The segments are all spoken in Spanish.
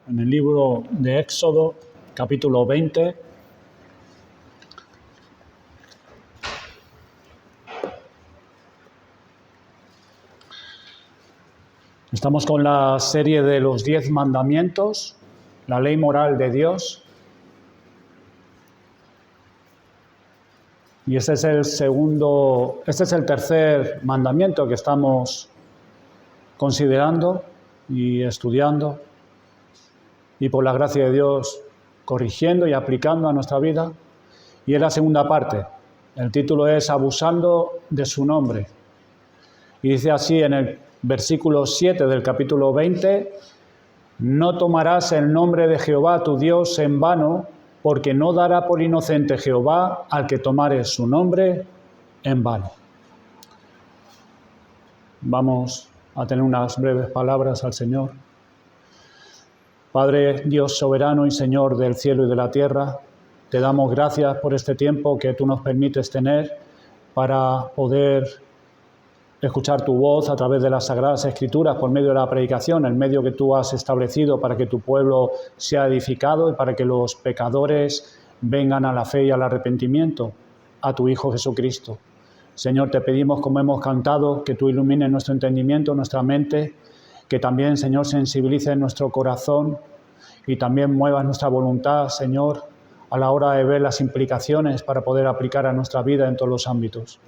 en el libro de Éxodo, capítulo 20. Estamos con la serie de los 10 mandamientos, la ley moral de Dios. Y este es el tercer mandamiento que estamos considerando y estudiando, y por la gracia de Dios corrigiendo y aplicando a nuestra vida. Y es la segunda parte. El título es Abusando de su nombre. Y dice así en el versículo 7 del capítulo 20: no tomarás el nombre de Jehová tu Dios en vano, porque no dará por inocente Jehová al que tomare su nombre en vano. Vamos a tener unas breves palabras al Señor. Padre, Dios soberano y Señor del cielo y de la tierra, te damos gracias por este tiempo que tú nos permites tener para poder escuchar tu voz a través de las Sagradas Escrituras, por medio de la predicación, el medio que tú has establecido para que tu pueblo sea edificado y para que los pecadores vengan a la fe y al arrepentimiento, a tu Hijo Jesucristo. Señor, te pedimos, como hemos cantado, que tú ilumines nuestro entendimiento, nuestra mente, que también, Señor, sensibilices nuestro corazón y también muevas nuestra voluntad, Señor, a la hora de ver las implicaciones para poder aplicar a nuestra vida en todos los ámbitos.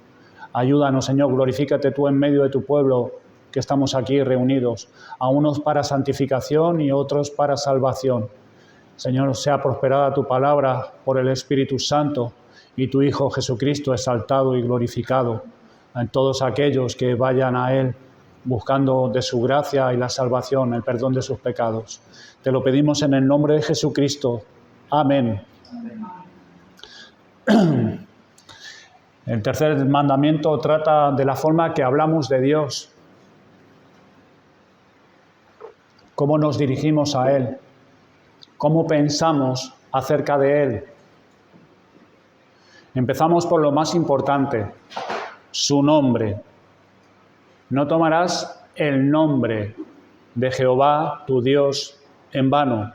Ayúdanos, Señor, glorifícate tú en medio de tu pueblo que estamos aquí reunidos, a unos para santificación y otros para salvación. Señor, sea prosperada tu palabra por el Espíritu Santo y tu Hijo Jesucristo exaltado y glorificado en todos aquellos que vayan a Él buscando de su gracia y la salvación, el perdón de sus pecados. Te lo pedimos en el nombre de Jesucristo. Amén. Amén. El tercer mandamiento trata de la forma que hablamos de Dios, cómo nos dirigimos a Él, cómo pensamos acerca de Él. Empezamos por lo más importante, su nombre. No tomarás el nombre de Jehová, tu Dios, en vano.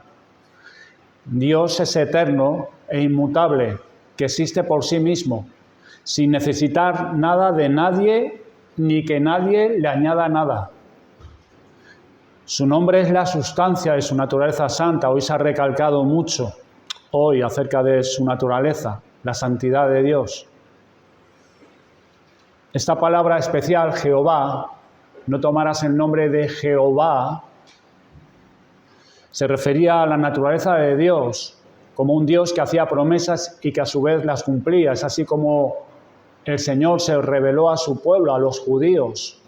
Dios es eterno e inmutable, que existe por sí mismo, sin necesitar nada de nadie, ni que nadie le añada nada. Su nombre es la sustancia de su naturaleza santa. Hoy se ha recalcado mucho hoy acerca de su naturaleza, la santidad de Dios. Esta palabra especial, Jehová, no tomarás el nombre de Jehová, se refería a la naturaleza de Dios, como un Dios que hacía promesas y que a su vez las cumplía. Es así como el Señor se reveló a su pueblo, a los judíos.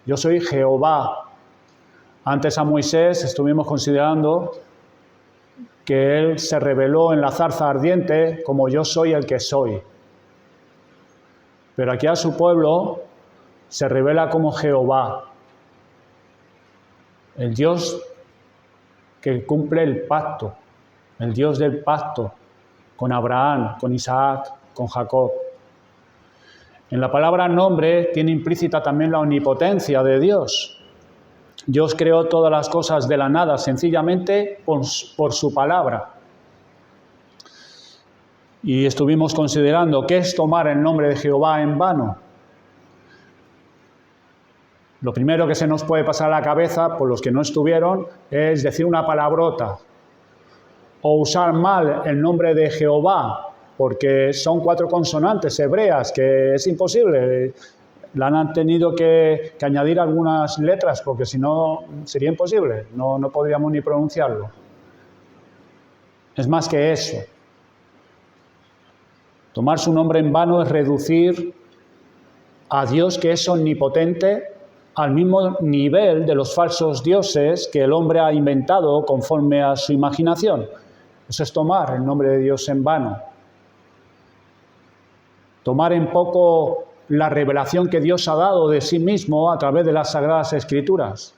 Yo soy Jehová. Antes a Moisés estuvimos considerando que él se reveló en la zarza ardiente como yo soy el que soy. Pero aquí a su pueblo se revela como Jehová, el Dios que cumple el pacto, el Dios del pacto con Abraham, con Isaac, con Jacob. En la palabra nombre tiene implícita también la omnipotencia de Dios. Dios creó todas las cosas de la nada, sencillamente por su palabra. Y estuvimos considerando qué es tomar el nombre de Jehová en vano. Lo primero que se nos puede pasar a la cabeza, por los que no estuvieron, es decir una palabrota o usar mal el nombre de Jehová, porque son 4 consonantes hebreas, que es imposible. Le han tenido que añadir algunas letras, porque si no sería imposible, no podríamos ni pronunciarlo. Es más que eso. Tomar su nombre en vano es reducir a Dios, que es omnipotente, al mismo nivel de los falsos dioses que el hombre ha inventado conforme a su imaginación. Eso es tomar el nombre de Dios en vano. Tomar en poco la revelación que Dios ha dado de sí mismo a través de las Sagradas Escrituras.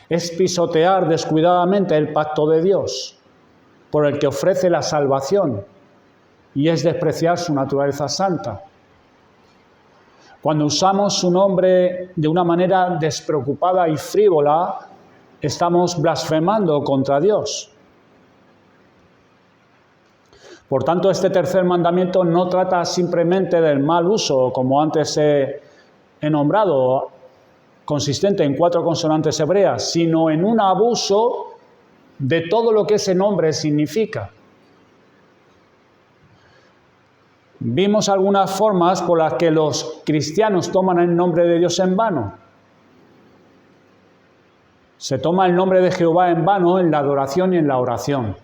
Es pisotear descuidadamente el pacto de Dios, por el que ofrece la salvación, y es despreciar su naturaleza santa. Cuando usamos su nombre de una manera despreocupada y frívola, estamos blasfemando contra Dios. Por tanto, este tercer mandamiento no trata simplemente del mal uso, como antes he nombrado, consistente en 4 consonantes hebreas, sino en un abuso de todo lo que ese nombre significa. Vimos algunas formas por las que los cristianos toman el nombre de Dios en vano. Se toma el nombre de Jehová en vano en la adoración y en la oración.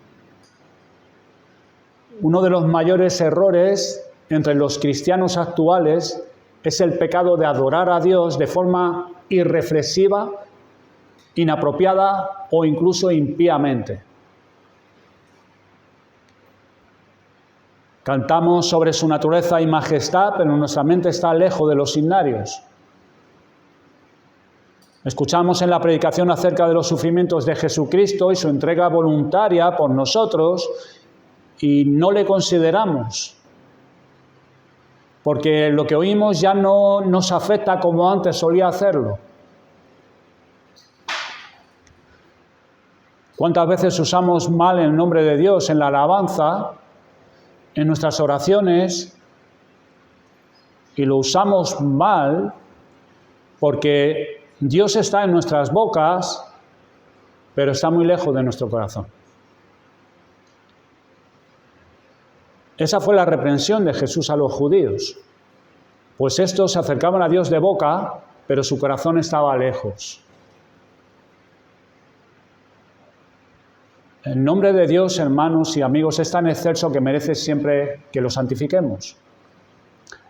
Uno de los mayores errores entre los cristianos actuales es el pecado de adorar a Dios de forma irreflexiva, inapropiada o incluso impíamente. Cantamos sobre su naturaleza y majestad, pero nuestra mente está lejos de los himnarios. Escuchamos en la predicación acerca de los sufrimientos de Jesucristo y su entrega voluntaria por nosotros y no le consideramos, porque lo que oímos ya no nos afecta como antes solía hacerlo. ¿Cuántas veces usamos mal el nombre de Dios en la alabanza, en nuestras oraciones, y lo usamos mal porque Dios está en nuestras bocas, pero está muy lejos de nuestro corazón? Esa fue la reprensión de Jesús a los judíos, pues estos se acercaban a Dios de boca, pero su corazón estaba lejos. El nombre de Dios, hermanos y amigos, es tan excelso que merece siempre que lo santifiquemos.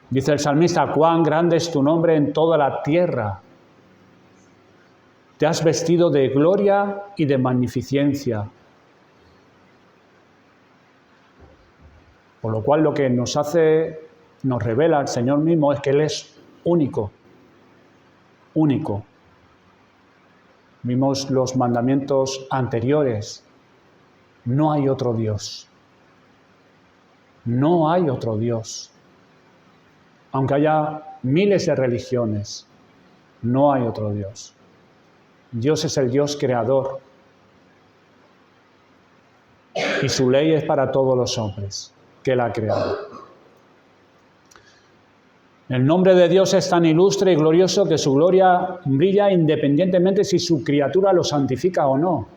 Dice el salmista: cuán grande es tu nombre en toda la tierra. Te has vestido de gloria y de magnificencia. Por lo cual lo que nos revela el Señor mismo es que Él es único, único. Vimos los mandamientos anteriores. No hay otro Dios. No hay otro Dios. Aunque haya miles de religiones, no hay otro Dios. Dios es el Dios creador. Y su ley es para todos los hombres que Él ha creado. El nombre de Dios es tan ilustre y glorioso que su gloria brilla independientemente si su criatura lo santifica o no.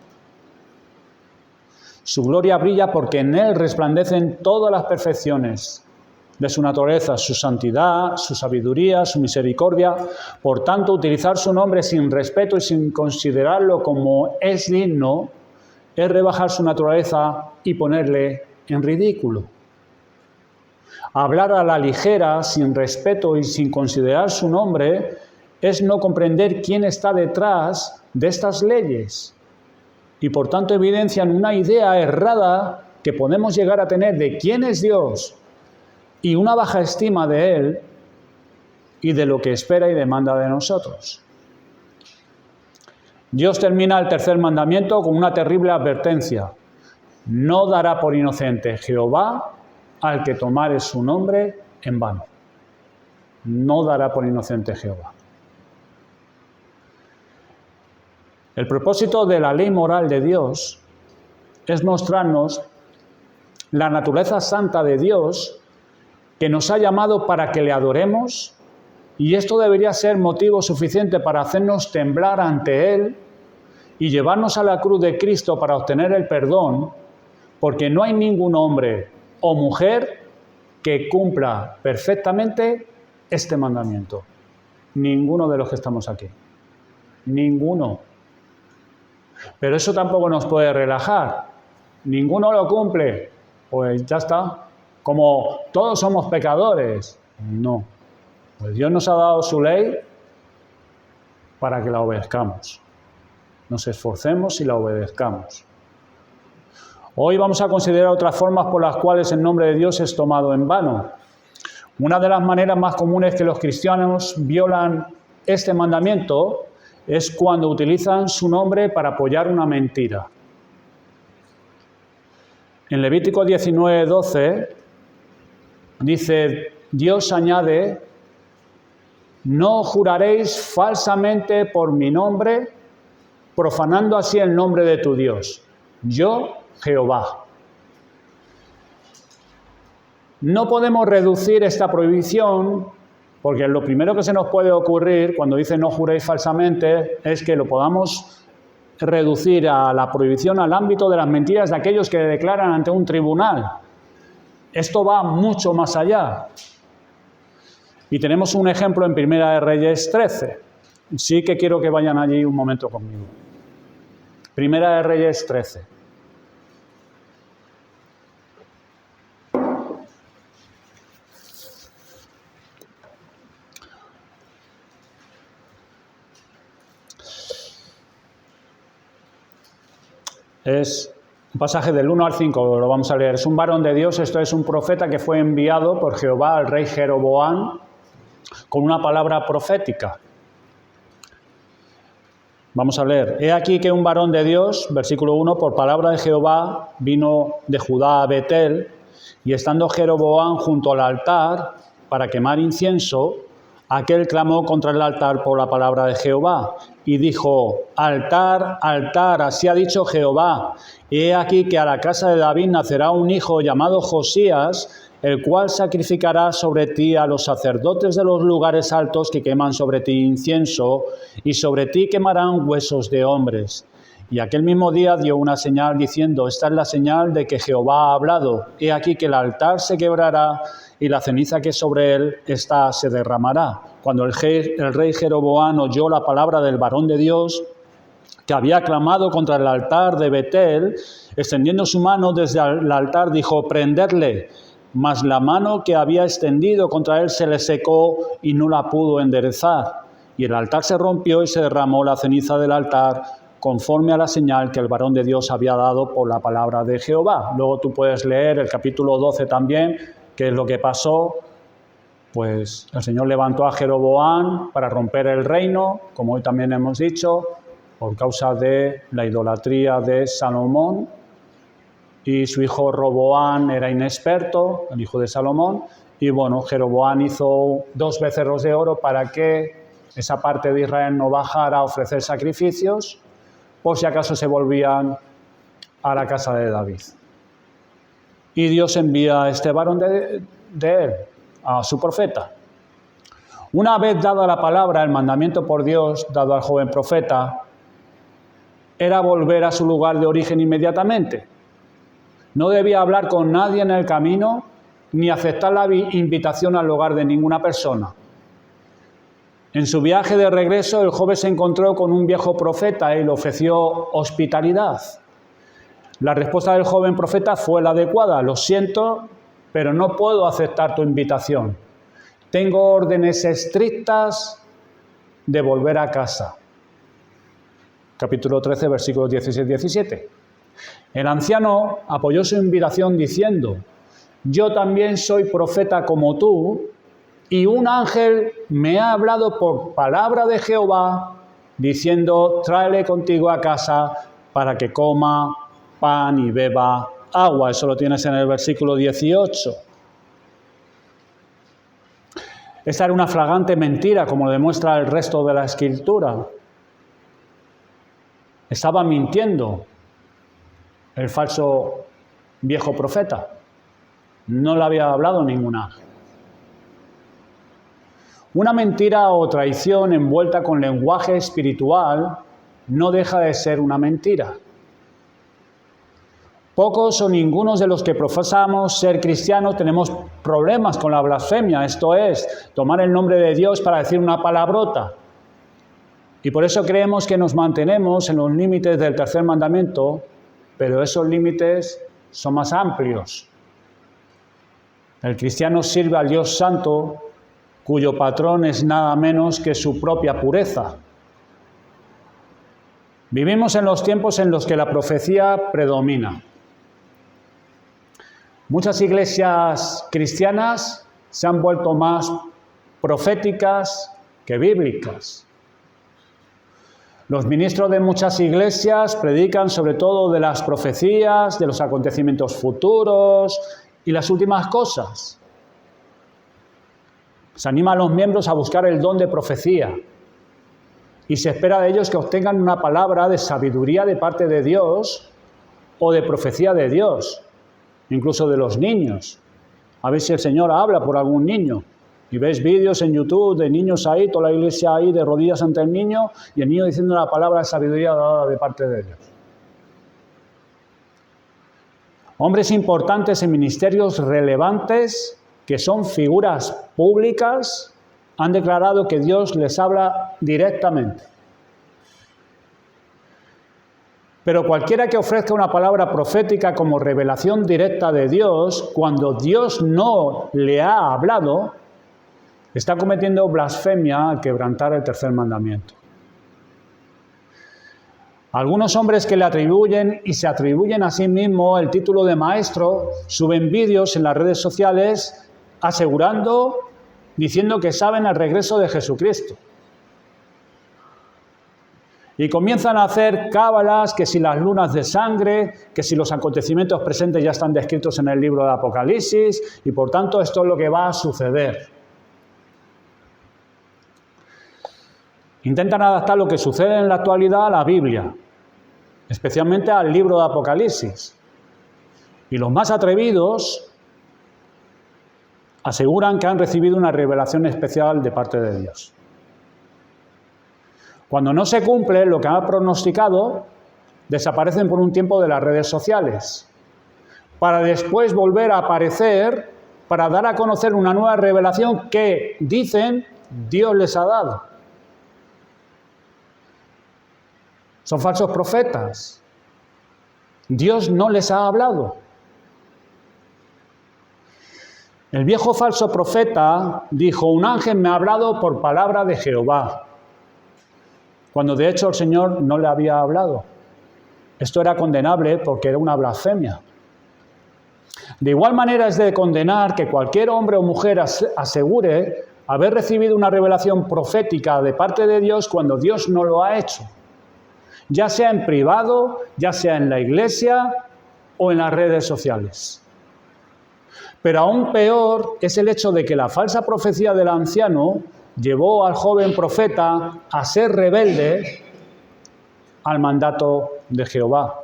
Su gloria brilla porque en Él resplandecen todas las perfecciones de su naturaleza, su santidad, su sabiduría, su misericordia. Por tanto, utilizar su nombre sin respeto y sin considerarlo como es digno es rebajar su naturaleza y ponerle en ridículo. Hablar a la ligera, sin respeto y sin considerar su nombre, es no comprender quién está detrás de estas leyes. Y por tanto evidencian una idea errada que podemos llegar a tener de quién es Dios y una baja estima de Él y de lo que espera y demanda de nosotros. Dios termina el tercer mandamiento con una terrible advertencia: no dará por inocente Jehová al que tomare su nombre en vano. No dará por inocente Jehová. El propósito de la ley moral de Dios es mostrarnos la naturaleza santa de Dios, que nos ha llamado para que le adoremos, y esto debería ser motivo suficiente para hacernos temblar ante Él y llevarnos a la cruz de Cristo para obtener el perdón, porque no hay ningún hombre o mujer que cumpla perfectamente este mandamiento. Ninguno de los que estamos aquí. Ninguno. Pero eso tampoco nos puede relajar. Ninguno lo cumple. Pues ya está. Como todos somos pecadores. No. Pues Dios nos ha dado su ley para que la obedezcamos. Nos esforcemos y la obedezcamos. Hoy vamos a considerar otras formas por las cuales el nombre de Dios es tomado en vano. Una de las maneras más comunes que los cristianos violan este mandamiento es cuando utilizan su nombre para apoyar una mentira. En Levítico 19:12 dice, Dios añade: no juraréis falsamente por mi nombre, profanando así el nombre de tu Dios. Yo, Jehová. No podemos reducir esta prohibición, porque lo primero que se nos puede ocurrir cuando dice no juréis falsamente es que lo podamos reducir a la prohibición al ámbito de las mentiras de aquellos que declaran ante un tribunal. Esto va mucho más allá. Y tenemos un ejemplo en Primera de Reyes 13. Sí que quiero que vayan allí un momento conmigo. Primera de Reyes 13. Es un pasaje del 1 al 5, lo vamos a leer. Es un varón de Dios, esto es un profeta que fue enviado por Jehová al rey Jeroboam con una palabra profética. Vamos a leer. He aquí que un varón de Dios, versículo 1, por palabra de Jehová vino de Judá a Betel, y estando Jeroboam junto al altar para quemar incienso, aquel clamó contra el altar por la palabra de Jehová y dijo: altar, altar, así ha dicho Jehová. He aquí que a la casa de David nacerá un hijo llamado Josías, el cual sacrificará sobre ti a los sacerdotes de los lugares altos que queman sobre ti incienso, y sobre ti quemarán huesos de hombres. Y aquel mismo día dio una señal diciendo: esta es la señal de que Jehová ha hablado. He aquí que el altar se quebrará y la ceniza que sobre él está se derramará. Cuando el rey Jeroboam oyó la palabra del varón de Dios, que había clamado contra el altar de Betel, extendiendo su mano desde el altar, dijo: prenderle. Mas la mano que había extendido contra él se le secó y no la pudo enderezar. Y el altar se rompió y se derramó la ceniza del altar, conforme a la señal que el varón de Dios había dado por la palabra de Jehová. Luego tú puedes leer el capítulo 12 también, qué es lo que pasó. Pues el Señor levantó a Jeroboam para romper el reino, como hoy también hemos dicho, por causa de la idolatría de Salomón. Y su hijo Roboam era inexperto, el hijo de Salomón. Y bueno, Jeroboam hizo 2 becerros de oro para que esa parte de Israel no bajara a ofrecer sacrificios, por si acaso se volvían a la casa de David. Y Dios envía a este varón de él, a su profeta. Una vez dada la palabra, el mandamiento por Dios dado al joven profeta, era volver a su lugar de origen inmediatamente. No debía hablar con nadie en el camino, ni aceptar la invitación al hogar de ninguna persona. En su viaje de regreso, el joven se encontró con un viejo profeta y le ofreció hospitalidad. La respuesta del joven profeta fue la adecuada: lo siento, pero no puedo aceptar tu invitación. Tengo órdenes estrictas de volver a casa. Capítulo 13, versículos 16-17. El anciano apoyó su invitación diciendo: yo también soy profeta como tú, y un ángel me ha hablado por palabra de Jehová, diciendo: tráele contigo a casa para que coma pan y beba agua. Eso lo tienes en el versículo 18. Esta era una flagrante mentira, como lo demuestra el resto de la Escritura. Estaba mintiendo el falso viejo profeta. No le había hablado ningún ángel. Una mentira o traición envuelta con lenguaje espiritual no deja de ser una mentira. Pocos o ninguno de los que profesamos ser cristianos tenemos problemas con la blasfemia, esto es, tomar el nombre de Dios para decir una palabrota. Y por eso creemos que nos mantenemos en los límites del tercer mandamiento, pero esos límites son más amplios. El cristiano sirve al Dios Santo, cuyo patrón es nada menos que su propia pureza. Vivimos en los tiempos en los que la profecía predomina. Muchas iglesias cristianas se han vuelto más proféticas que bíblicas. Los ministros de muchas iglesias predican sobre todo de las profecías, de los acontecimientos futuros y las últimas cosas. Se anima a los miembros a buscar el don de profecía. y se espera de ellos que obtengan una palabra de sabiduría de parte de Dios o de profecía de Dios, incluso de los niños. A ver si el Señor habla por algún niño. Y ves vídeos en YouTube de niños ahí, toda la iglesia ahí de rodillas ante el niño y el niño diciendo la palabra de sabiduría dada de parte de Dios. Hombres importantes en ministerios relevantes, que son figuras públicas, han declarado que Dios les habla directamente. Pero cualquiera que ofrezca una palabra profética como revelación directa de Dios, cuando Dios no le ha hablado, está cometiendo blasfemia al quebrantar el tercer mandamiento. Algunos hombres que le atribuyen y se atribuyen a sí mismos el título de maestro suben vídeos en las redes sociales diciendo que saben el regreso de Jesucristo. Y comienzan a hacer cábalas, que si las lunas de sangre, que si los acontecimientos presentes ya están descritos en el libro de Apocalipsis, y por tanto esto es lo que va a suceder. Intentan adaptar lo que sucede en la actualidad a la Biblia, especialmente al libro de Apocalipsis. Y los más atrevidos aseguran que han recibido una revelación especial de parte de Dios. Cuando no se cumple lo que han pronosticado, desaparecen por un tiempo de las redes sociales, para después volver a aparecer para dar a conocer una nueva revelación que, dicen, Dios les ha dado. Son falsos profetas. Dios no les ha hablado. El viejo falso profeta dijo: un ángel me ha hablado por palabra de Jehová, cuando de hecho el Señor no le había hablado. Esto era condenable porque era una blasfemia. De igual manera es de condenar que cualquier hombre o mujer asegure haber recibido una revelación profética de parte de Dios cuando Dios no lo ha hecho, ya sea en privado, ya sea en la iglesia o en las redes sociales. Pero aún peor es el hecho de que la falsa profecía del anciano llevó al joven profeta a ser rebelde al mandato de Jehová.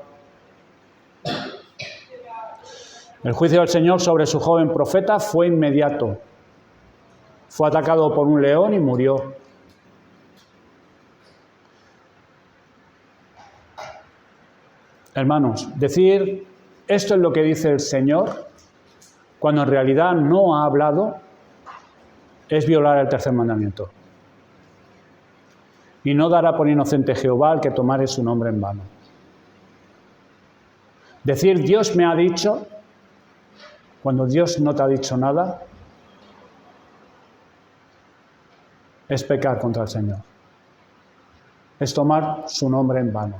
El juicio del Señor sobre su joven profeta fue inmediato. Fue atacado por un león y murió. Hermanos, decir esto es lo que dice el Señor, cuando en realidad no ha hablado, es violar el tercer mandamiento. Y no dará por inocente Jehová al que tomare su nombre en vano. Decir Dios me ha dicho, cuando Dios no te ha dicho nada, es pecar contra el Señor. Es tomar su nombre en vano.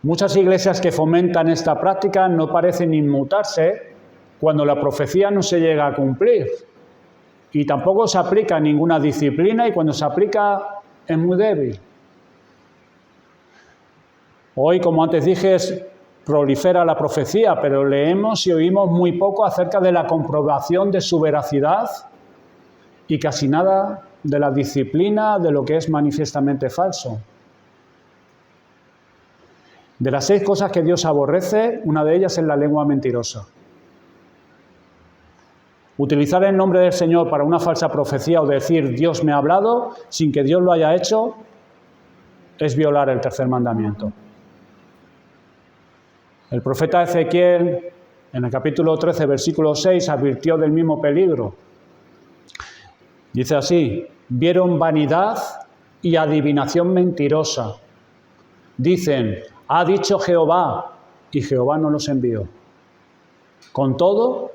Muchas iglesias que fomentan esta práctica no parecen inmutarse cuando la profecía no se llega a cumplir. Y tampoco se aplica ninguna disciplina, y cuando se aplica es muy débil. Hoy, como antes dije, prolifera la profecía, pero leemos y oímos muy poco acerca de la comprobación de su veracidad y casi nada de la disciplina de lo que es manifiestamente falso. De las 6 cosas que Dios aborrece, una de ellas es la lengua mentirosa. Utilizar el nombre del Señor para una falsa profecía o decir Dios me ha hablado sin que Dios lo haya hecho es violar el tercer mandamiento. El profeta Ezequiel, en el capítulo 13, versículo 6, advirtió del mismo peligro. Dice así: vieron vanidad y adivinación mentirosa. Dicen, ha dicho Jehová, y Jehová no los envió. Con todo,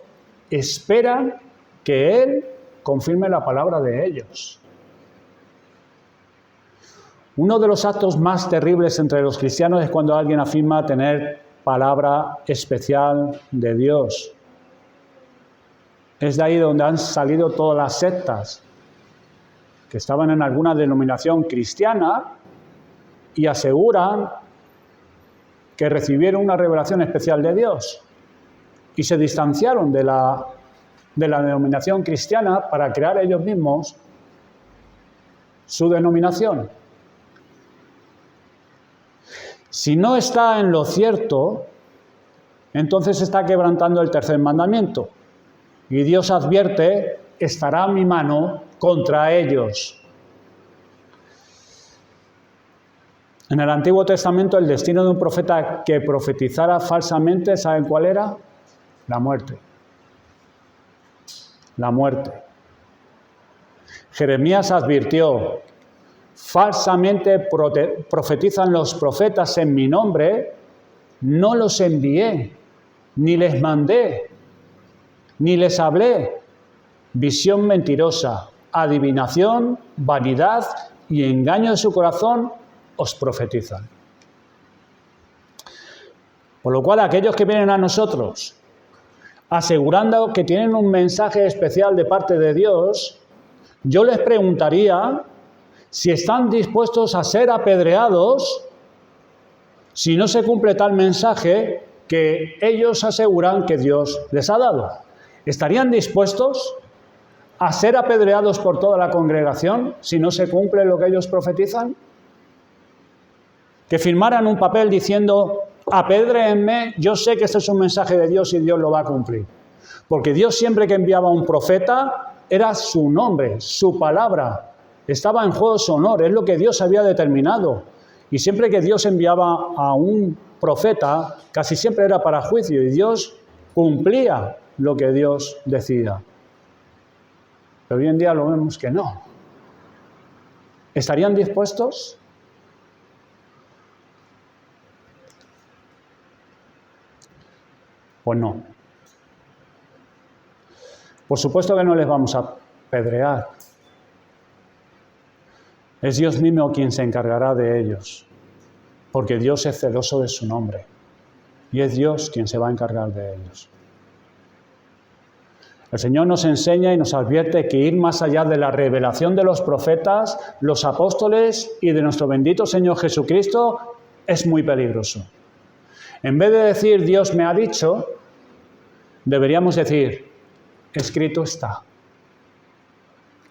esperan que Él confirme la palabra de ellos. Uno de los actos más terribles entre los cristianos es cuando alguien afirma tener palabra especial de Dios. Es de ahí donde han salido todas las sectas que estaban en alguna denominación cristiana y aseguran que recibieron una revelación especial de Dios y se distanciaron de la denominación cristiana para crear ellos mismos su denominación. Si no está en lo cierto, entonces está quebrantando el tercer mandamiento. Y Dios advierte, estará mi mano contra ellos. En el Antiguo Testamento el destino de un profeta que profetizara falsamente, ¿saben cuál era? La muerte. La muerte. Jeremías advirtió, falsamente profetizan los profetas en mi nombre, no los envié, ni les mandé, ni les hablé. Visión mentirosa, adivinación, vanidad y engaño de su corazón os profetizan. Por lo cual, aquellos que vienen a nosotros asegurando que tienen un mensaje especial de parte de Dios, yo les preguntaría si están dispuestos a ser apedreados si no se cumple tal mensaje que ellos aseguran que Dios les ha dado. ¿Estarían dispuestos a ser apedreados por toda la congregación si no se cumple lo que ellos profetizan? Que firmaran un papel diciendo, apedréenme, yo sé que este es un mensaje de Dios y Dios lo va a cumplir. Porque Dios siempre que enviaba a un profeta, era su nombre, su palabra. Estaba en juego su honor, es lo que Dios había determinado. Y siempre que Dios enviaba a un profeta, casi siempre era para juicio, y Dios cumplía lo que Dios decía. Pero hoy en día lo vemos que no. ¿Estarían dispuestos? Pues no. Por supuesto que no les vamos a apedrear. Es Dios mismo quien se encargará de ellos, porque Dios es celoso de su nombre, y es Dios quien se va a encargar de ellos. El Señor nos enseña y nos advierte que ir más allá de la revelación de los profetas, los apóstoles y de nuestro bendito Señor Jesucristo es muy peligroso. En vez de decir Dios me ha dicho, deberíamos decir escrito está.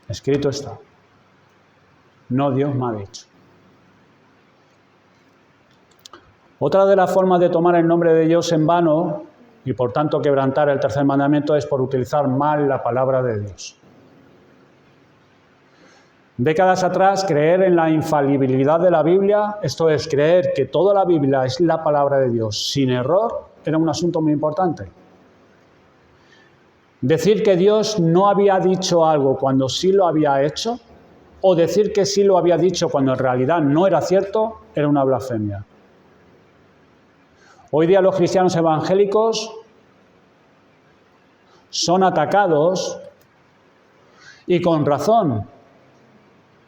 Escrito está. No Dios me ha dicho. Otra de las formas de tomar el nombre de Dios en vano y por tanto quebrantar el tercer mandamiento es por utilizar mal la palabra de Dios. Décadas atrás, creer en la infalibilidad de la Biblia, esto es, creer que toda la Biblia es la palabra de Dios sin error, era un asunto muy importante. Decir que Dios no había dicho algo cuando sí lo había hecho, o decir que sí lo había dicho cuando en realidad no era cierto, era una blasfemia. Hoy día los cristianos evangélicos son atacados, y con razón,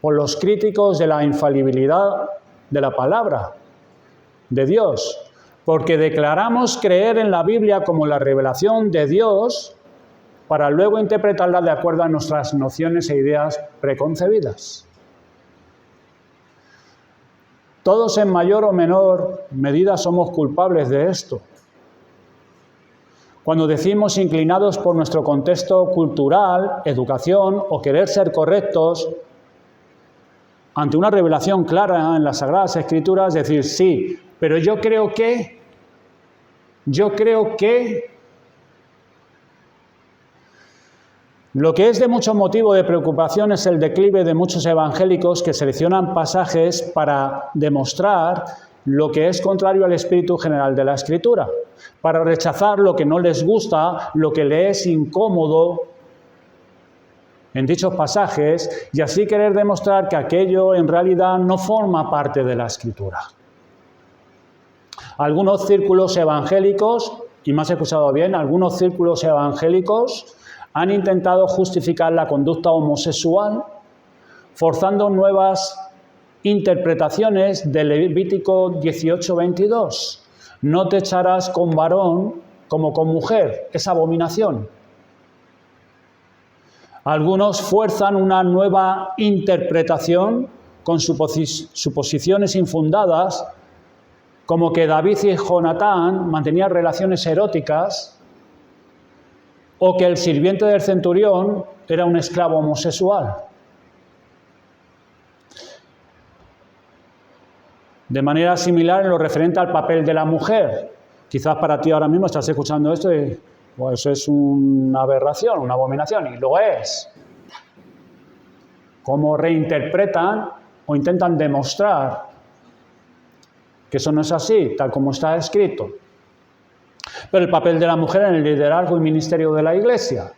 por los críticos de la infalibilidad de la palabra de Dios, porque declaramos creer en la Biblia como la revelación de Dios para luego interpretarla de acuerdo a nuestras nociones e ideas preconcebidas. Todos en mayor o menor medida somos culpables de esto. Cuando decimos inclinados por nuestro contexto cultural, educación o querer ser correctos, ante una revelación clara en las Sagradas Escrituras, decir sí, pero yo creo que... Lo que es de mucho motivo de preocupación es el declive de muchos evangélicos que seleccionan pasajes para demostrar lo que es contrario al espíritu general de la Escritura, para rechazar lo que no les gusta, lo que les es incómodo en dichos pasajes, y así querer demostrar que aquello en realidad no forma parte de la Escritura. Algunos círculos evangélicos, y me has escuchado bien, algunos círculos evangélicos han intentado justificar la conducta homosexual forzando nuevas interpretaciones del Levítico 18:22. No te echarás con varón como con mujer, es abominación. Algunos fuerzan una nueva interpretación con suposiciones infundadas, como que David y Jonatán mantenían relaciones eróticas, o que el sirviente del centurión era un esclavo homosexual. De manera similar en lo referente al papel de la mujer. Quizás para ti ahora mismo estás escuchando esto y pues eso es una aberración, una abominación, y lo es. Cómo reinterpretan o intentan demostrar que eso no es así, tal como está escrito. Pero el papel de la mujer en el liderazgo y ministerio de la Iglesia.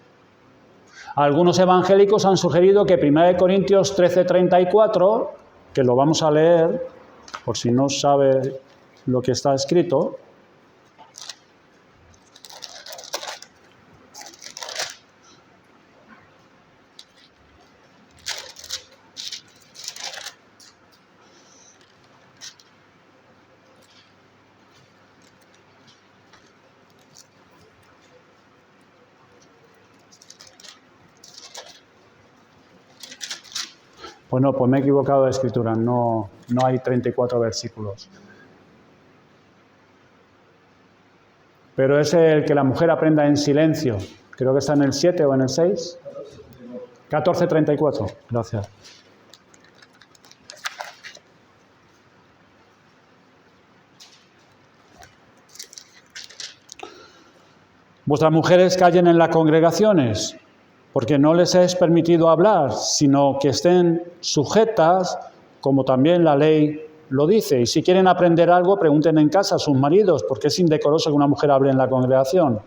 Algunos evangélicos han sugerido que 1 Corintios 13:34, que lo vamos a leer, por si no sabe lo que está escrito, pues no, pues me he equivocado de escritura, no hay 34 versículos. Pero es el que la mujer aprenda en silencio. Creo que está en el 7 o en el 6. 14:34. Gracias. Vuestras mujeres callen en las congregaciones, porque no les es permitido hablar, sino que estén sujetas, como también la ley lo dice. Y si quieren aprender algo, pregunten en casa a sus maridos, porque es indecoroso que una mujer hable en la congregación.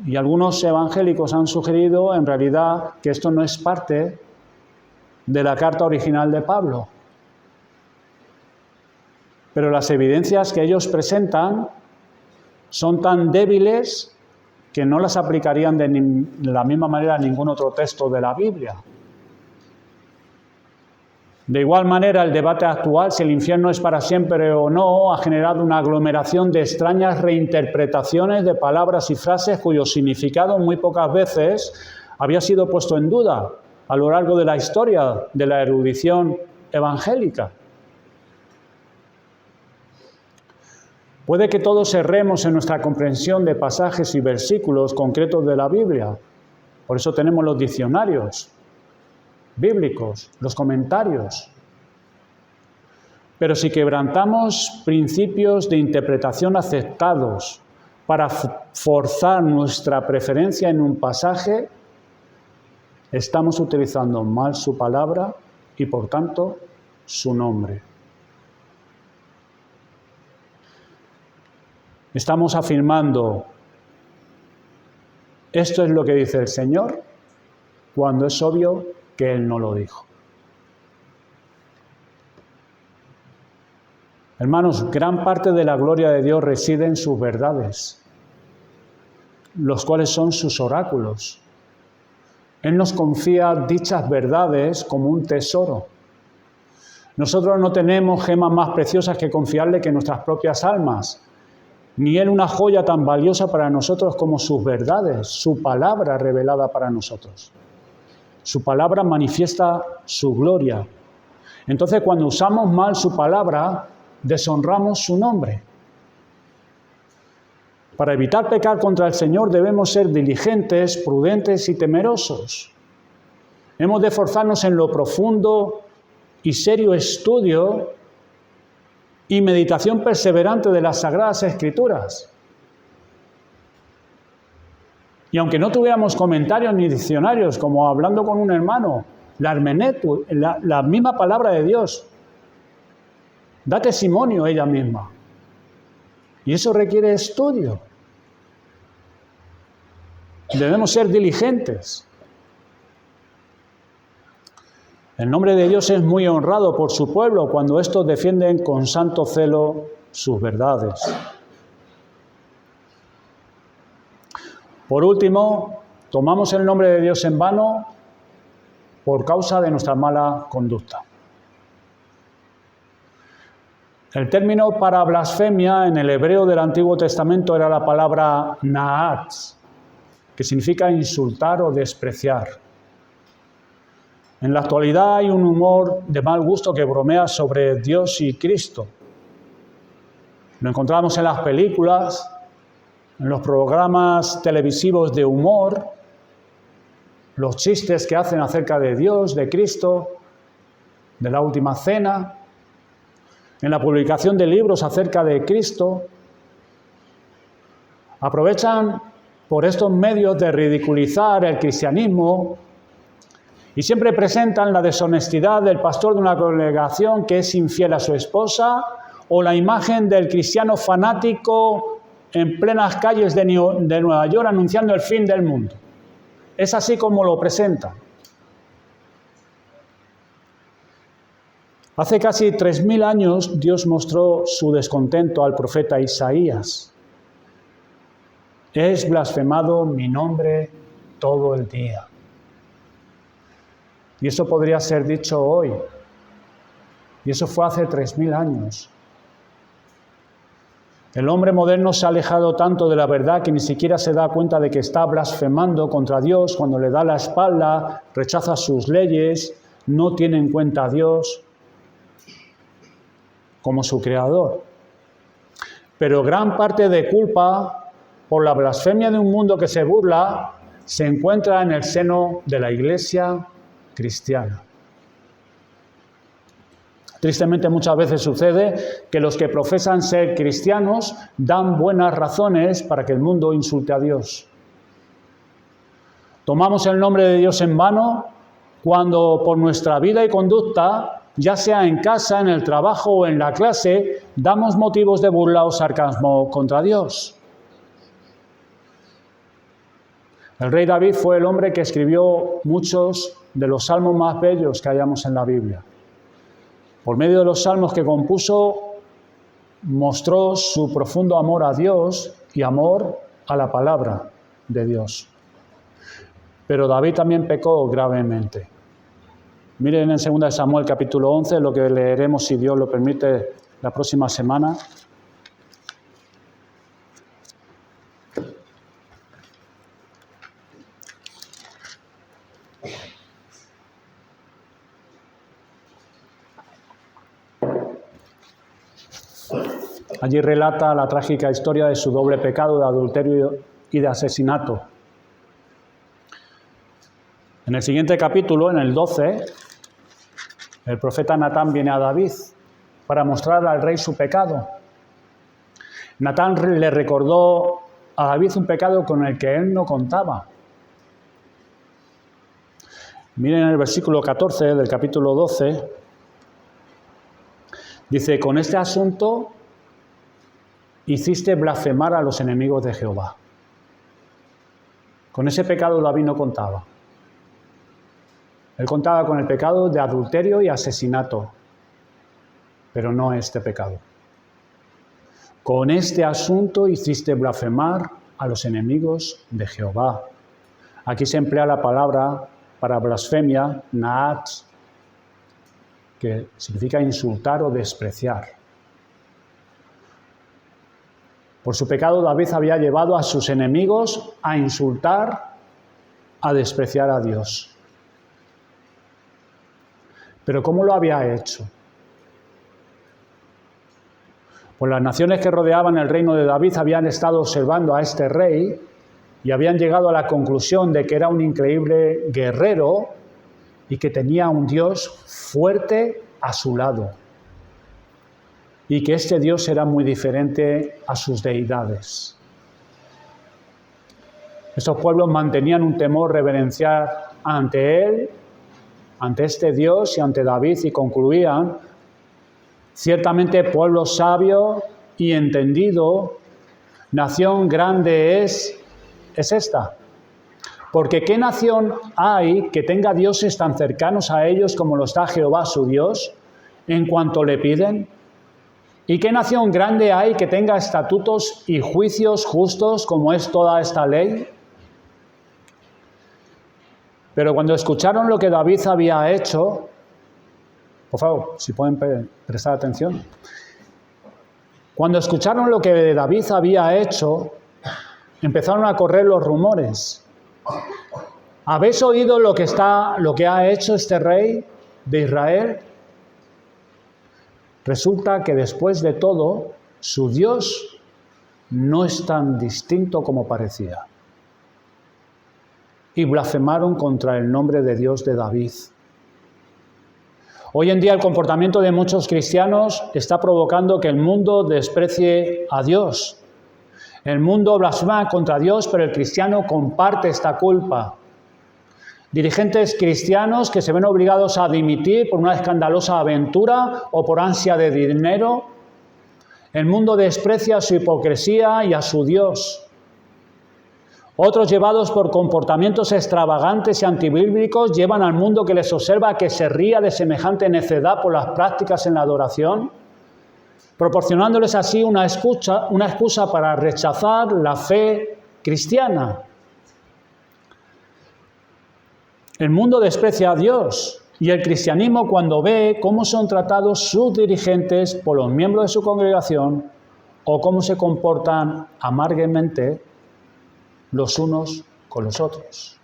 Y algunos evangélicos han sugerido, en realidad, que esto no es parte de la carta original de Pablo. Pero las evidencias que ellos presentan son tan débiles que no las aplicarían de la misma manera a ningún otro texto de la Biblia. De igual manera, el debate actual, si el infierno es para siempre o no, ha generado una aglomeración de extrañas reinterpretaciones de palabras y frases cuyo significado muy pocas veces había sido puesto en duda a lo largo de la historia de la erudición evangélica. Puede que todos erremos en nuestra comprensión de pasajes y versículos concretos de la Biblia. Por eso tenemos los diccionarios bíblicos, los comentarios. Pero si quebrantamos principios de interpretación aceptados para forzar nuestra preferencia en un pasaje, estamos utilizando mal su palabra y, por tanto, su nombre. Estamos afirmando, esto es lo que dice el Señor, cuando es obvio que Él no lo dijo. Hermanos, gran parte de la gloria de Dios reside en sus verdades, los cuales son sus oráculos. Él nos confía dichas verdades como un tesoro. Nosotros no tenemos gemas más preciosas que confiarle que nuestras propias almas, ni Él una joya tan valiosa para nosotros como sus verdades, su palabra revelada para nosotros. Su palabra manifiesta su gloria. Entonces, cuando usamos mal su palabra, deshonramos su nombre. Para evitar pecar contra el Señor debemos ser diligentes, prudentes y temerosos. Hemos de esforzarnos en lo profundo y serio estudio y meditación perseverante de las Sagradas Escrituras. Y aunque no tuviéramos comentarios ni diccionarios, como hablando con un hermano, la hermenéutica, la misma palabra de Dios, da testimonio ella misma. Y eso requiere estudio. Debemos ser diligentes. El nombre de Dios es muy honrado por su pueblo cuando estos defienden con santo celo sus verdades. Por último, tomamos el nombre de Dios en vano por causa de nuestra mala conducta. El término para blasfemia en el hebreo del Antiguo Testamento era la palabra naatz, que significa insultar o despreciar. En la actualidad hay un humor de mal gusto que bromea sobre Dios y Cristo. Lo encontramos en las películas, en los programas televisivos de humor, los chistes que hacen acerca de Dios, de Cristo, de la última cena. en la publicación de libros acerca de Cristo, aprovechan por estos medios de ridiculizar el cristianismo y siempre presentan la deshonestidad del pastor de una congregación que es infiel a su esposa, o la imagen del cristiano fanático en plenas calles de Nueva York anunciando el fin del mundo. Es así como lo presentan. Hace casi 3000 años Dios mostró su descontento al profeta Isaías. Es blasfemado mi nombre todo el día. Y eso podría ser dicho hoy. Y eso fue hace 3000 años. El hombre moderno se ha alejado tanto de la verdad que ni siquiera se da cuenta de que está blasfemando contra Dios cuando le da la espalda, rechaza sus leyes, no tiene en cuenta a Dios como su creador. Pero gran parte de culpa por la blasfemia de un mundo que se burla se encuentra en el seno de la Iglesia cristiana. Tristemente muchas veces sucede que los que profesan ser cristianos dan buenas razones para que el mundo insulte a Dios. Tomamos el nombre de Dios en vano cuando por nuestra vida y conducta, ya sea en casa, en el trabajo o en la clase, damos motivos de burla o sarcasmo contra Dios. El rey David fue el hombre que escribió muchos de los salmos más bellos que hallamos en la Biblia. Por medio de los salmos que compuso, mostró su profundo amor a Dios y amor a la palabra de Dios. Pero David también pecó gravemente. Miren en 2 Samuel capítulo 11, lo que leeremos, si Dios lo permite, la próxima semana. Allí relata la trágica historia de su doble pecado de adulterio y de asesinato. En el siguiente capítulo, en el 12, el profeta Natán viene a David para mostrar al rey su pecado. Natán le recordó a David un pecado con el que él no contaba. Miren el versículo 14 del capítulo 12. Dice, con este asunto hiciste blasfemar a los enemigos de Jehová. Con ese pecado David no contaba. Él contaba con el pecado de adulterio y asesinato, pero no este pecado. Con este asunto hiciste blasfemar a los enemigos de Jehová. Aquí se emplea la palabra para blasfemia, naat, que significa insultar o despreciar. Por su pecado, David había llevado a sus enemigos a insultar, a despreciar a Dios. ¿Pero cómo lo había hecho? Pues las naciones que rodeaban el reino de David habían estado observando a este rey y habían llegado a la conclusión de que era un increíble guerrero y que tenía un Dios fuerte a su lado. Y que este Dios era muy diferente a sus deidades. Estos pueblos mantenían un temor reverencial ante él, ante este Dios y ante David, y concluían, ciertamente pueblo sabio y entendido, nación grande es esta. Porque ¿qué nación hay que tenga dioses tan cercanos a ellos como lo está Jehová su Dios, en cuanto le piden? ¿Y qué nación grande hay que tenga estatutos y juicios justos como es toda esta ley? Pero cuando escucharon lo que David había hecho, por favor, si pueden prestar atención. Cuando escucharon lo que David había hecho, empezaron a correr los rumores. ¿Habéis oído lo que ha hecho este rey de Israel? Resulta que después de todo, su Dios no es tan distinto como parecía. Y blasfemaron contra el nombre de Dios de David. Hoy en día el comportamiento de muchos cristianos está provocando que el mundo desprecie a Dios. El mundo blasfema contra Dios, pero el cristiano comparte esta culpa. Dirigentes cristianos que se ven obligados a dimitir por una escandalosa aventura o por ansia de dinero. El mundo desprecia su hipocresía y a su Dios. Otros, llevados por comportamientos extravagantes y antibíblicos, llevan al mundo que les observa a que se ría de semejante necedad por las prácticas en la adoración, proporcionándoles así una excusa para rechazar la fe cristiana. El mundo desprecia a Dios y el cristianismo, cuando ve cómo son tratados sus dirigentes por los miembros de su congregación o cómo se comportan amargamente los unos con los otros.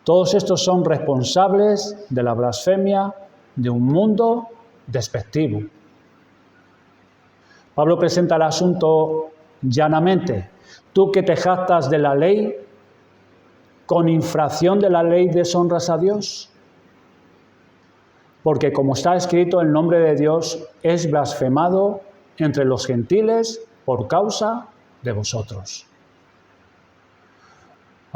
Todos estos son responsables de la blasfemia de un mundo despectivo. Pablo presenta el asunto llanamente. Tú que te jactas de la ley, ¿con infracción de la ley deshonras a Dios? Porque como está escrito, el nombre de Dios es blasfemado entre los gentiles por causa de vosotros.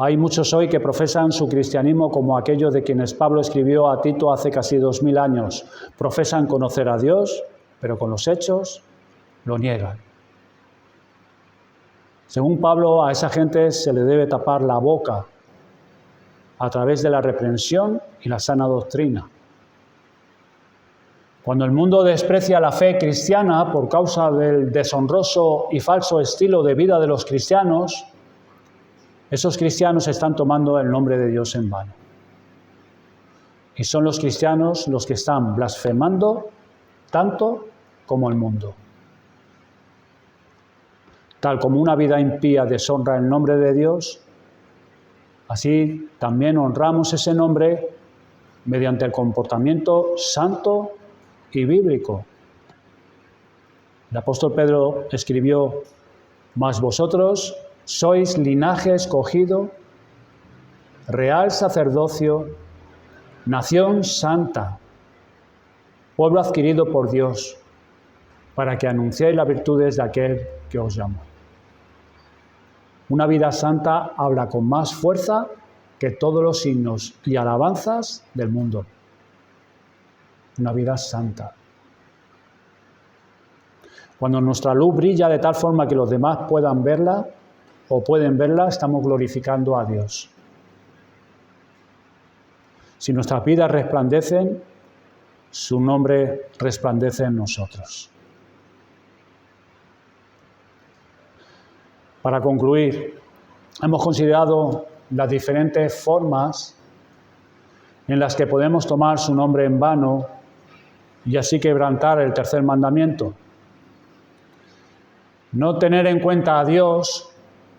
Hay muchos hoy que profesan su cristianismo como aquellos de quienes Pablo escribió a Tito hace casi 2000 años. Profesan conocer a Dios, pero con los hechos lo niegan. Según Pablo, a esa gente se le debe tapar la boca a través de la reprensión y la sana doctrina. Cuando el mundo desprecia la fe cristiana por causa del deshonroso y falso estilo de vida de los cristianos, esos cristianos están tomando el nombre de Dios en vano. Y son los cristianos los que están blasfemando tanto como el mundo. Tal como una vida impía deshonra el nombre de Dios, así también honramos ese nombre mediante el comportamiento santo y bíblico. El apóstol Pedro escribió: mas vosotros sois linaje escogido, real sacerdocio, nación santa, pueblo adquirido por Dios, para que anunciéis las virtudes de aquel que os llamó. Una vida santa habla con más fuerza que todos los himnos y alabanzas del mundo. Una vida santa. Cuando nuestra luz brilla de tal forma que los demás puedan verla, estamos glorificando a Dios. Si nuestras vidas resplandecen, su nombre resplandece en nosotros. Para concluir, hemos considerado las diferentes formas en las que podemos tomar su nombre en vano y así quebrantar el tercer mandamiento. No tener en cuenta a Dios,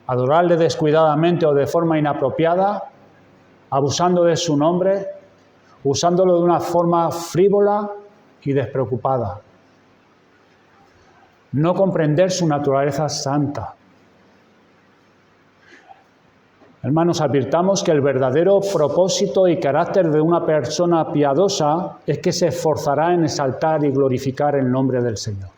adorarle descuidadamente o de forma inapropiada, abusando de su nombre, usándolo de una forma frívola y despreocupada. No comprender su naturaleza santa. Hermanos, advirtamos que el verdadero propósito y carácter de una persona piadosa es que se esforzará en exaltar y glorificar el nombre del Señor.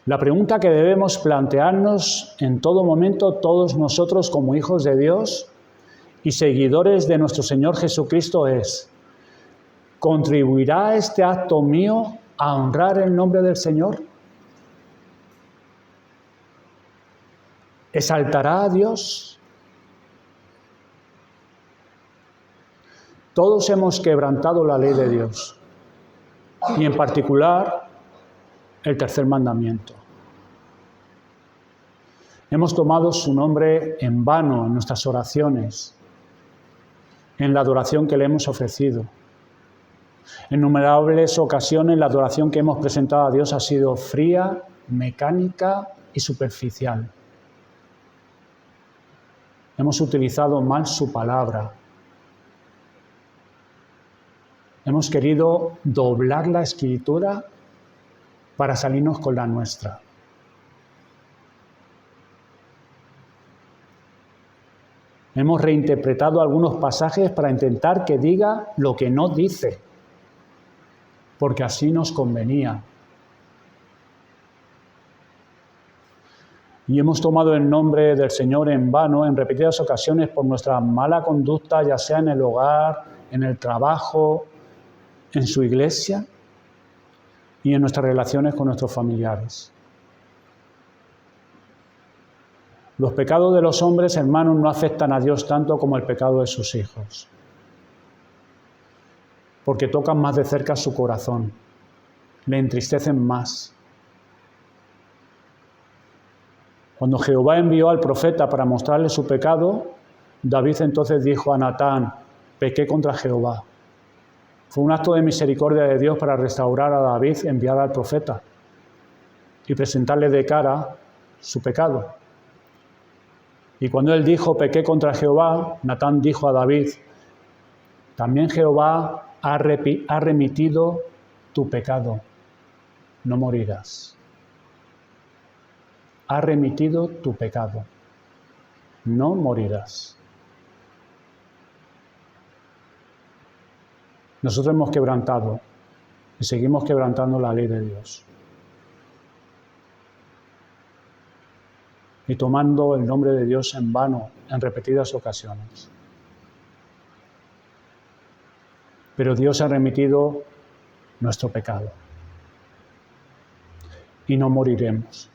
La pregunta que debemos plantearnos en todo momento todos nosotros como hijos de Dios y seguidores de nuestro Señor Jesucristo es: ¿contribuirá este acto mío a honrar el nombre del Señor? ¿Exaltará a Dios? Todos hemos quebrantado la ley de Dios y en particular el tercer mandamiento. Hemos tomado su nombre en vano en nuestras oraciones, en la adoración que le hemos ofrecido. En innumerables ocasiones la adoración que hemos presentado a Dios ha sido fría, mecánica y superficial. Hemos utilizado mal su palabra. Hemos querido doblar la Escritura para salirnos con la nuestra. Hemos reinterpretado algunos pasajes para intentar que diga lo que no dice, porque así nos convenía. Y hemos tomado el nombre del Señor en vano en repetidas ocasiones por nuestra mala conducta, ya sea en el hogar, en el trabajo, en su iglesia y en nuestras relaciones con nuestros familiares. Los pecados de los hombres, hermanos, no afectan a Dios tanto como el pecado de sus hijos, porque tocan más de cerca su corazón, le entristecen más. Cuando Jehová envió al profeta para mostrarle su pecado, David entonces dijo a Natán: pequé contra Jehová. Fue un acto de misericordia de Dios para restaurar a David, enviar al profeta y presentarle de cara su pecado. Y cuando él dijo: pequé contra Jehová, Natán dijo a David: también Jehová ha remitido tu pecado, no morirás. Ha remitido tu pecado, no morirás. Nosotros hemos quebrantado y seguimos quebrantando la ley de Dios. Y tomando el nombre de Dios en vano en repetidas ocasiones. Pero Dios ha remitido nuestro pecado. Y no moriremos.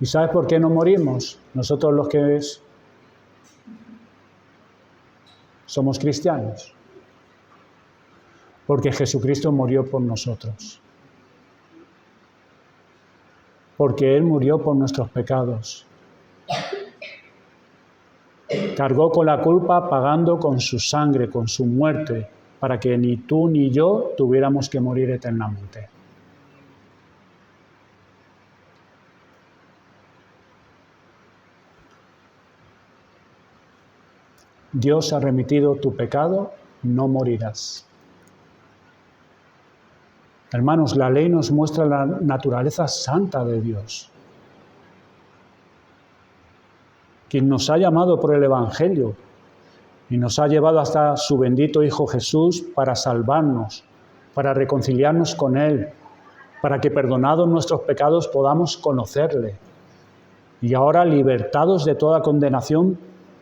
¿Y sabes por qué no morimos? Nosotros los que somos cristianos. Porque Jesucristo murió por nosotros. Porque Él murió por nuestros pecados. Cargó con la culpa pagando con su sangre, con su muerte, para que ni tú ni yo tuviéramos que morir eternamente. Dios ha remitido tu pecado, no morirás. Hermanos, la ley nos muestra la naturaleza santa de Dios, quien nos ha llamado por el Evangelio y nos ha llevado hasta su bendito Hijo Jesús para salvarnos, para reconciliarnos con Él, para que perdonados nuestros pecados podamos conocerle y ahora, libertados de toda condenación,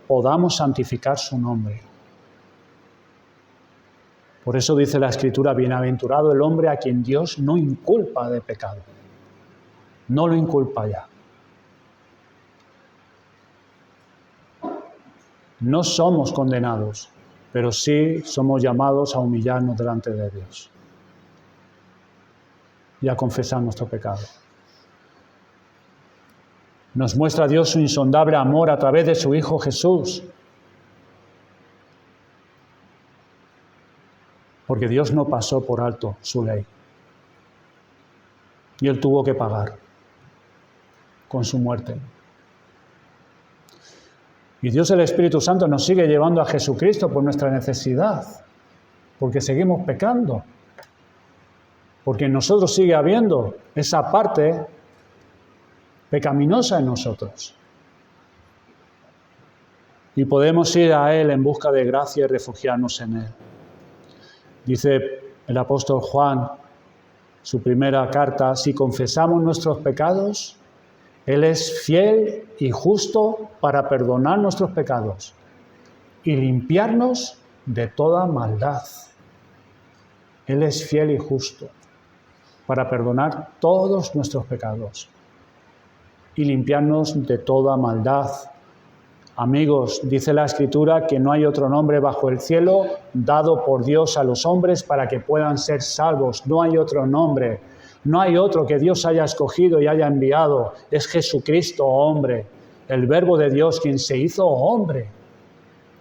podamos santificar su nombre. Por eso dice la Escritura: bienaventurado el hombre a quien Dios no inculpa de pecado. No lo inculpa ya. No somos condenados, pero sí somos llamados a humillarnos delante de Dios y a confesar nuestro pecado. Nos muestra Dios su insondable amor a través de su Hijo Jesús. Porque Dios no pasó por alto su ley. Y Él tuvo que pagar con su muerte. Y Dios el Espíritu Santo nos sigue llevando a Jesucristo por nuestra necesidad. Porque seguimos pecando. Porque en nosotros sigue habiendo esa parte pecaminosa en nosotros. Y podemos ir a Él en busca de gracia y refugiarnos en Él. Dice el apóstol Juan, su primera carta: si confesamos nuestros pecados, Él es fiel y justo para perdonar nuestros pecados y limpiarnos de toda maldad. Él es fiel y justo para perdonar todos nuestros pecados y limpiarnos de toda maldad. Amigos, dice la Escritura que no hay otro nombre bajo el cielo dado por Dios a los hombres para que puedan ser salvos. No hay otro nombre, no hay otro que Dios haya escogido y haya enviado. Es Jesucristo, hombre, el Verbo de Dios, quien se hizo hombre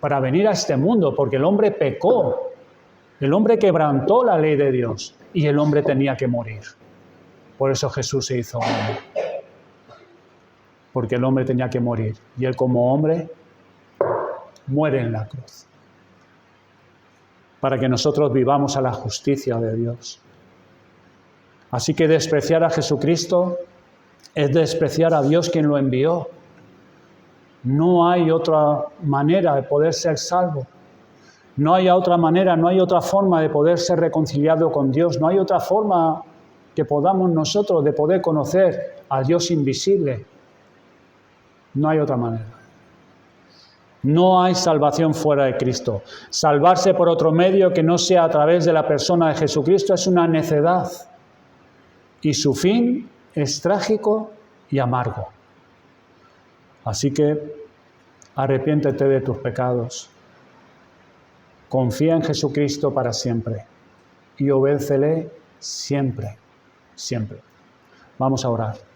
para venir a este mundo, porque el hombre pecó, el hombre quebrantó la ley de Dios y el hombre tenía que morir. Por eso Jesús se hizo hombre. Porque el hombre tenía que morir. Y Él, como hombre, muere en la cruz. Para que nosotros vivamos a la justicia de Dios. Así que despreciar a Jesucristo es despreciar a Dios quien lo envió. No hay otra manera de poder ser salvo. No hay otra manera, no hay otra forma de poder ser reconciliado con Dios. No hay otra forma que podamos nosotros de poder conocer al Dios invisible. No hay otra manera. No hay salvación fuera de Cristo. Salvarse por otro medio que no sea a través de la persona de Jesucristo es una necedad. Y su fin es trágico y amargo. Así que arrepiéntete de tus pecados. Confía en Jesucristo para siempre. Y obédecele siempre, siempre. Vamos a orar.